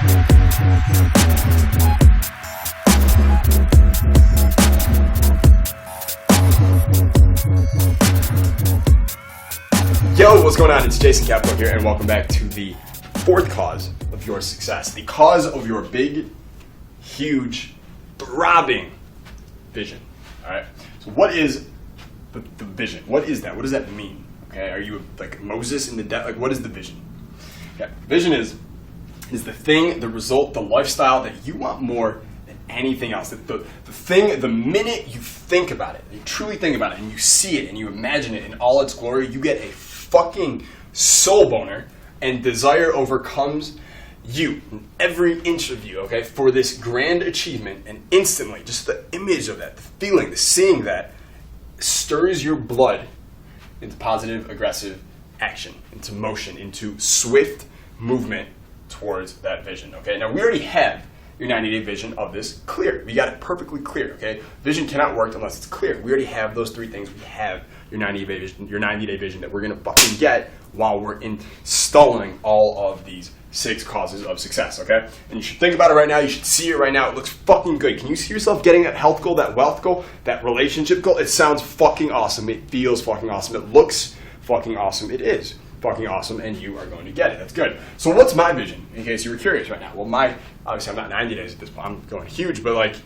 Yo, what's going on? It's Jason Capital here, and welcome back to the fourth cause of your success. The cause of your big, huge, throbbing vision. All right. So, what is the vision? What is that? What does that mean? Okay. Are you like Moses in the desert? Like, what is the vision? Okay. Vision is the thing, the result, the lifestyle that you want more than anything else. The thing, the minute you think about it, you truly think about it, and you see it, and you imagine it in all its glory, you get a fucking soul boner, and desire overcomes you in every inch of you, okay, for this grand achievement, and instantly, just the image of that, the feeling, the seeing that, stirs your blood into positive, aggressive action, into motion, into swift movement towards that vision, okay? Now, we already have your 90-day vision of this clear. We got it perfectly clear, okay? Vision cannot work unless it's clear. We already have those three things. We have your 90-day vision that we're gonna fucking get while we're installing all of these 6 causes of success, okay? And you should think about it right now. You should see it right now. It looks fucking good. Can you see yourself getting that health goal, that wealth goal, that relationship goal? It sounds fucking awesome. It feels fucking awesome. It looks fucking awesome. It is fucking awesome, and you are going to get it. That's good. So what's my vision, in case you were curious right now? Well, obviously I'm not 90 days at this point. I'm going huge, but like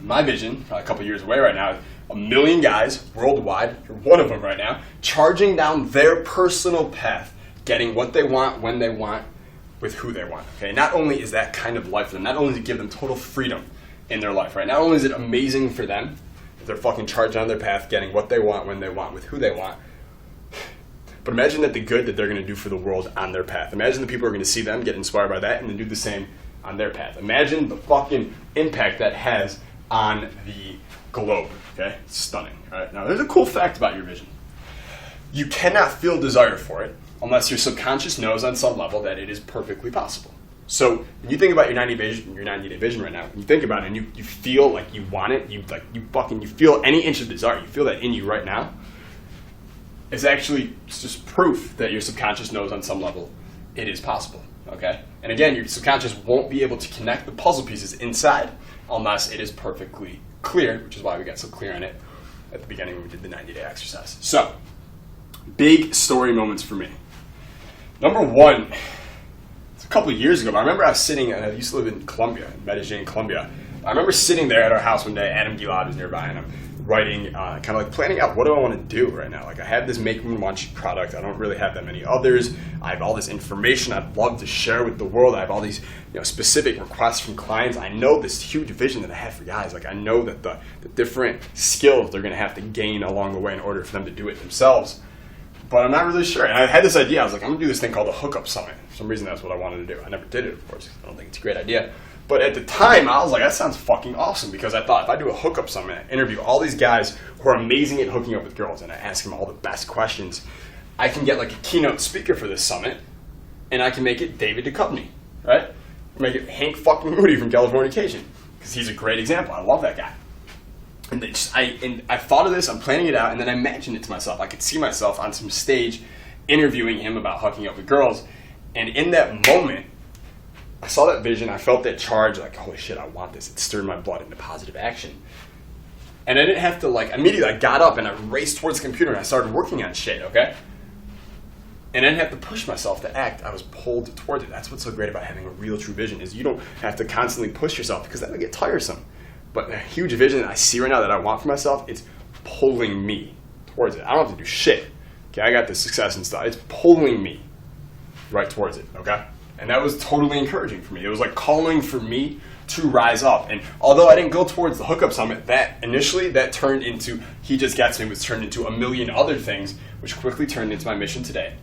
my vision, probably a couple years away right now, 1 million guys worldwide, you're one of them right now, charging down their personal path, getting what they want, when they want, with who they want, okay? Not only is that kind of life for them, not only does it give them total freedom in their life, right? Not only is it amazing for them, that they're fucking charged down their path, getting what they want, when they want, with who they want, but imagine that the good that they're going to do for the world on their path. Imagine the people who are going to see them, get inspired by that, and then do the same on their path. Imagine the fucking impact that has on the globe, okay? It's stunning, all right? Now, there's a cool fact about your vision. You cannot feel desire for it unless your subconscious knows on some level that it is perfectly possible. So when you think about your 90-day vision right now, when you think about it and you feel like you want it, you feel any inch of desire, you feel that in you right now, it's just proof that your subconscious knows on some level it is possible, okay? And again, your subconscious won't be able to connect the puzzle pieces inside unless it is perfectly clear, which is why we got so clear on it at the beginning when we did the 90-day exercise. So, big story moments for me. Number one, it's a couple of years ago, but I remember I was sitting, and I used to live in Colombia, in Medellin, Colombia. I remember sitting there at our house one day, Adam Gilad was nearby, and I'm writing, kind of like planning out what do I want to do right now. Like I have this Make Women Want You product. I don't really have that many others. I have all this information I'd love to share with the world. I have all these specific requests from clients. I know this huge vision that I have for guys. Like I know that the different skills they're going to have to gain along the way in order for them to do it themselves. But I'm not really sure. And I had this idea. I was like, I'm going to do this thing called the Hookup Summit. For some reason, that's what I wanted to do. I never did it, of course. I don't think it's a great idea. But at the time, I was like, that sounds fucking awesome, because I thought if I do a hookup summit, I interview all these guys who are amazing at hooking up with girls, and I ask them all the best questions, I can get like a keynote speaker for this summit, and I can make it David Duchovny, right? Make it Hank fucking Moody from Californication, because he's a great example. I love that guy. And I thought of this, I'm planning it out, and then I imagined it to myself. I could see myself on some stage interviewing him about hooking up with girls, and in that moment, I saw that vision, I felt that charge, like, holy shit, I want this. It stirred my blood into positive action. And I didn't have to, immediately I got up and I raced towards the computer and I started working on shit, okay? And I didn't have to push myself to act. I was pulled towards it. That's what's so great about having a real, true vision, is you don't have to constantly push yourself, because that would get tiresome. But the huge vision that I see right now that I want for myself, it's pulling me towards it. I don't have to do shit. Okay, I got the success and stuff. It's pulling me right towards it, okay? And that was totally encouraging for me. It was like calling for me to rise up. And although I didn't go towards the Hookup Summit, that turned into, He Just Gets Me, was turned into a million other things, which quickly turned into my mission today.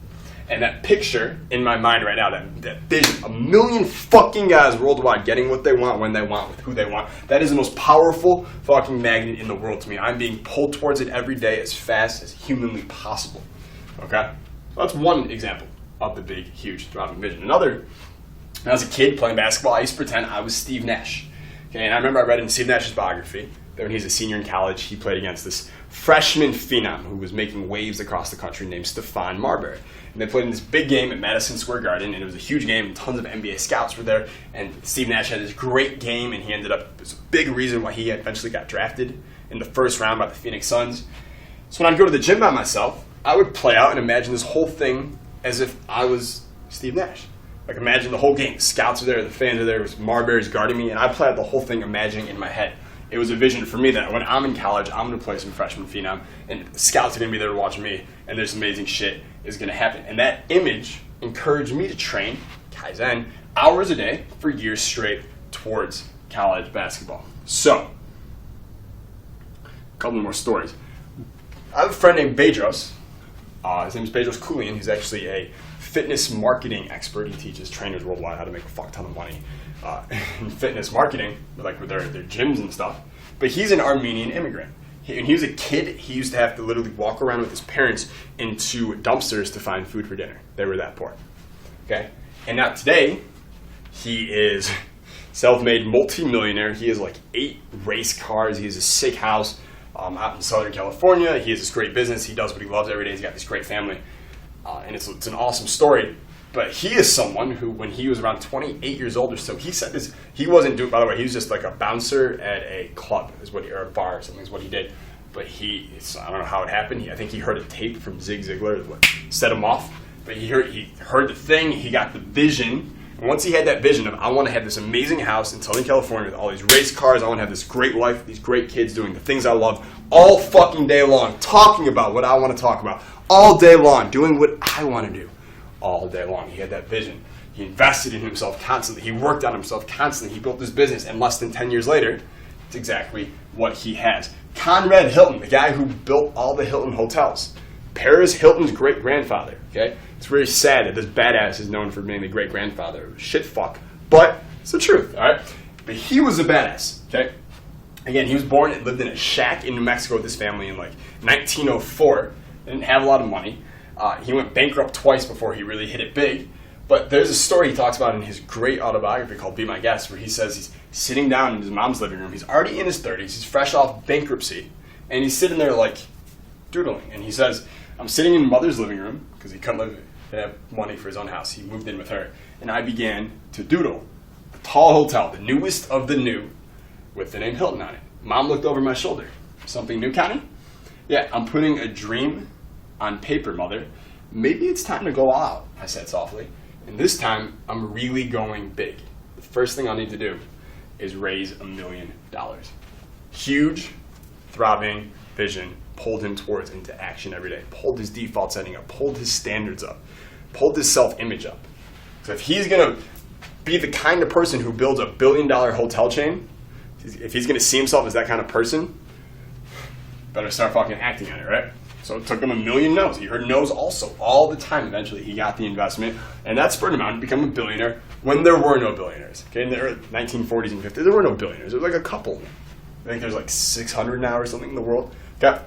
And that picture in my mind right now, that vision, 1 million fucking guys worldwide getting what they want, when they want, with who they want, that is the most powerful fucking magnet in the world to me. I'm being pulled towards it every day as fast as humanly possible. Okay? So that's one example of the big, huge, throbbing vision. Another, when I was a kid playing basketball, I used to pretend I was Steve Nash. Okay, and I remember I read in Steve Nash's biography that when he was a senior in college, he played against this freshman phenom who was making waves across the country named Stephon Marbury. And they played in this big game at Madison Square Garden, and it was a huge game, and tons of NBA scouts were there, and Steve Nash had this great game, and it was a big reason why he eventually got drafted in the first round by the Phoenix Suns. So when I'd go to the gym by myself, I would play out and imagine this whole thing as if I was Steve Nash. Like, imagine the whole game. The scouts are there, the fans are there, Marbury's guarding me, and I play out the whole thing imagining in my head. It was a vision for me that when I'm in college, I'm going to play some freshman phenom, and the scouts are going to be there to watch me, and this amazing shit is going to happen. And that image encouraged me to train, Kaizen, hours a day for years straight towards college basketball. So, a couple more stories. I have a friend named Bedros. His name is Bedros Keuilian. He's actually a fitness marketing expert. He teaches trainers worldwide how to make a fuck ton of money in fitness marketing, like with their gyms and stuff. But he's an Armenian immigrant. When he was a kid, he used to have to literally walk around with his parents into dumpsters to find food for dinner. They were that poor. Okay? And now today, he is self-made multi-millionaire. He has like 8 race cars. He has a sick house out in Southern California. He has this great business. He does what he loves every day. He's got this great family. And it's an awesome story. But he is someone who, when he was around 28 years old or so, he said this, he wasn't doing, by the way, he was just like a bouncer at a club, or a bar or something is what he did. But I don't know how it happened. I think he heard a tape from Zig Ziglar that set him off. But he heard the thing, he got the vision. And once he had that vision of, I want to have this amazing house in Southern California with all these race cars, I want to have this great life, these great kids doing the things I love all fucking day long, talking about what I want to talk about all day long, doing what I want to do all day long. He had that vision. He invested in himself constantly. He worked on himself constantly. He built this business, and less than 10 years later, it's exactly what he has. Conrad Hilton, the guy who built all the Hilton hotels, Paris Hilton's great-grandfather, okay? It's very sad that this badass is known for being the great-grandfather. Shit fuck. But it's the truth, all right? But he was a badass, okay? Again, he was born and lived in a shack in New Mexico with his family in like 1904. Didn't have a lot of money. He went bankrupt twice before he really hit it big. But there's a story he talks about in his great autobiography called Be My Guest, where he says he's sitting down in his mom's living room. He's already in his 30s. He's fresh off bankruptcy. And he's sitting there like doodling. And he says, I'm sitting in mother's living room because he couldn't have money for his own house. He moved in with her. And I began to doodle the tall hotel, the newest of the new, with the name Hilton on it. Mom looked over my shoulder. Something new, Connie? Yeah, I'm putting a dream on paper, Mother. Maybe it's time to go all out, I said softly. And this time, I'm really going big. The first thing I'll need to do is raise $1 million. Huge, throbbing vision pulled him towards into action every day. Pulled his default setting up. Pulled his standards up. Pulled his self-image up. So if he's going to be the kind of person who builds $1 billion hotel chain, if he's going to see himself as that kind of person, better start fucking acting on it, right? So it took him 1 million no's. He heard no's also all the time. Eventually, he got the investment, and that spurred him on to become a billionaire when there were no billionaires. Okay, in the early 1940s and 50s, there were no billionaires. There was like a couple. I think there's like 600 now or something in the world. Okay.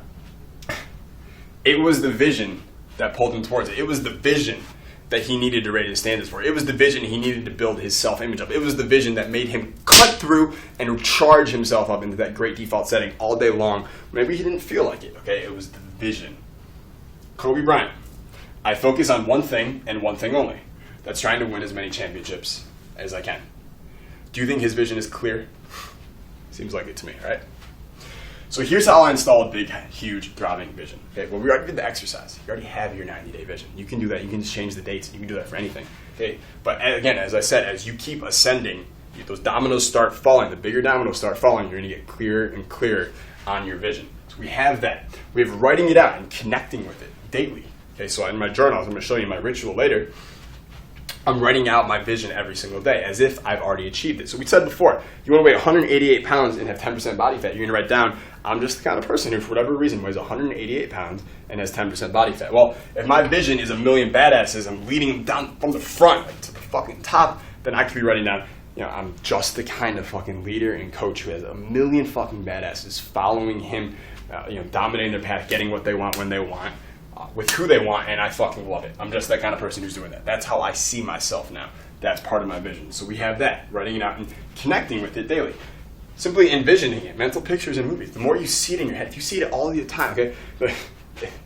It was the vision that pulled him towards it. It was the vision that he needed to raise his standards for. It was the vision he needed to build his self-image up. It was the vision that made him cut through and charge himself up into that great default setting all day long. Maybe he didn't feel like it, okay? It was the vision. Kobe Bryant. I focus on one thing and one thing only. That's trying to win as many championships as I can. Do you think his vision is clear? Seems like it to me, right? So here's how I install a big, huge, throbbing vision. Okay, well, we already did the exercise. You already have your 90-day vision. You can do that. You can just change the dates. You can do that for anything. Okay, but again, as I said, as you keep ascending, those dominoes start falling. The bigger dominoes start falling, you're going to get clearer and clearer on your vision. So we have that. We have writing it out and connecting with it daily. Okay, so in my journals, I'm going to show you my ritual later. I'm writing out my vision every single day as if I've already achieved it. So we said before, you want to weigh 188 pounds and have 10% body fat. You're going to write down, I'm just the kind of person who, for whatever reason, weighs 188 pounds and has 10% body fat. Well, if my vision is 1 million badasses, I'm leading them down from the front like, to the fucking top, then I could be writing down, I'm just the kind of fucking leader and coach who has 1 million fucking badasses following him, dominating their path, getting what they want when they want. With who they want, and I fucking love it. I'm just that kind of person who's doing that. That's how I see myself now. That's part of my vision. So we have that, writing it out and connecting with it daily. simply envisioning it, mental pictures and movies. The more you see it in your head, if you see it all the time, okay,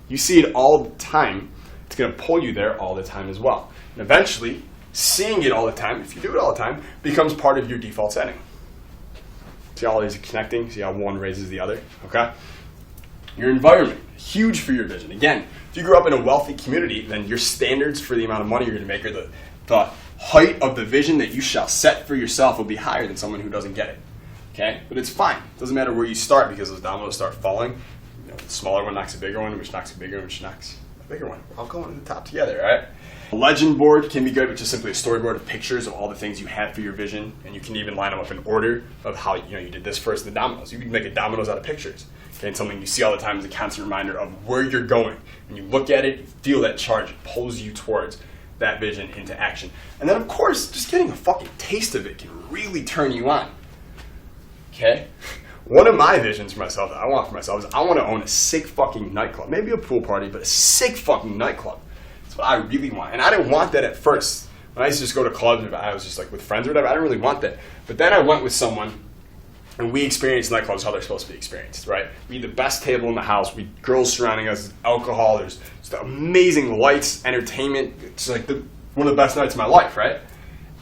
you see it all the time, it's going to pull you there all the time as well. And eventually, seeing it all the time, if you do it all the time, becomes part of your default setting. See how all these are connecting? See how one raises the other? Okay? Your environment, huge for your vision. Again, if you grew up in a wealthy community, then your standards for the amount of money you're going to make, or the height of the vision that you shall set for yourself will be higher than someone who doesn't get it. Okay? But it's fine. It doesn't matter where you start, because those dominoes start falling. You know, the smaller one knocks a bigger one, which knocks a bigger one, which knocks a bigger one. We're all going to the top together, all right? A legend board can be good, which is simply a storyboard of pictures of all the things you had for your vision, and you can even line them up in order of how you did this first, the dominoes. You can make a dominoes out of pictures. Okay, and something you see all the time is a constant reminder of where you're going. When you look at it, you feel that charge. It pulls you towards that vision into action. And then, of course, just getting a fucking taste of it can really turn you on. Okay? One of my visions for myself that I want for myself is I want to own a sick fucking nightclub. Maybe a pool party, but a sick fucking nightclub. That's what I really want. And I didn't want that at first. When I used to just go to clubs, and I was just like with friends or whatever, I didn't really want that. But then I went with someone, and we experienced nightclubs how they're supposed to be experienced, right? We had the best table in the house. We had girls surrounding us, alcohol. There's just amazing lights, entertainment. It's like one of the best nights of my life, right?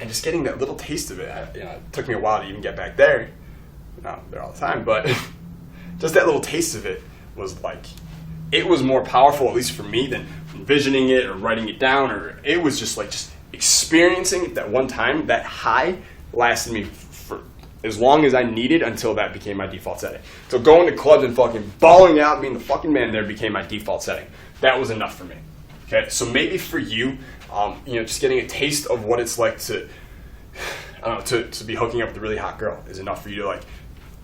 And just getting that little taste of it, it took me a while to even get back there. Not there all the time, but just that little taste of it was like, it was more powerful, at least for me, than envisioning it or writing it down. Or it was just like just experiencing it that one time. That high lasted me for as long as I needed until that became my default setting. So going to clubs and fucking balling out, being the fucking man there became my default setting. That was enough for me. Okay, so maybe for you, just getting a taste of what it's like to be hooking up with a really hot girl is enough for you to like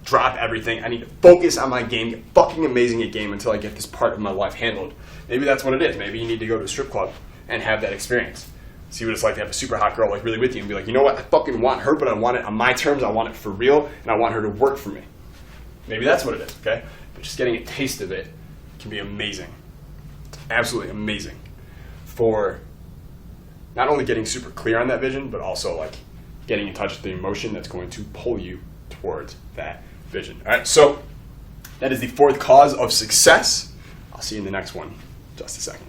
drop everything. I need to focus on my game, get fucking amazing at game until I get this part of my life handled. Maybe that's what it is. Maybe you need to go to a strip club and have that experience. See what it's like to have a super hot girl like really with you and be like, you know what, I fucking want her, but I want it on my terms, I want it for real, and I want her to work for me. Maybe that's what it is, okay? But just getting a taste of it can be amazing. It's absolutely amazing for not only getting super clear on that vision, but also like getting in touch with the emotion that's going to pull you towards that vision. All right, so that is the fourth cause of success. I'll see you in the next one. Just a second.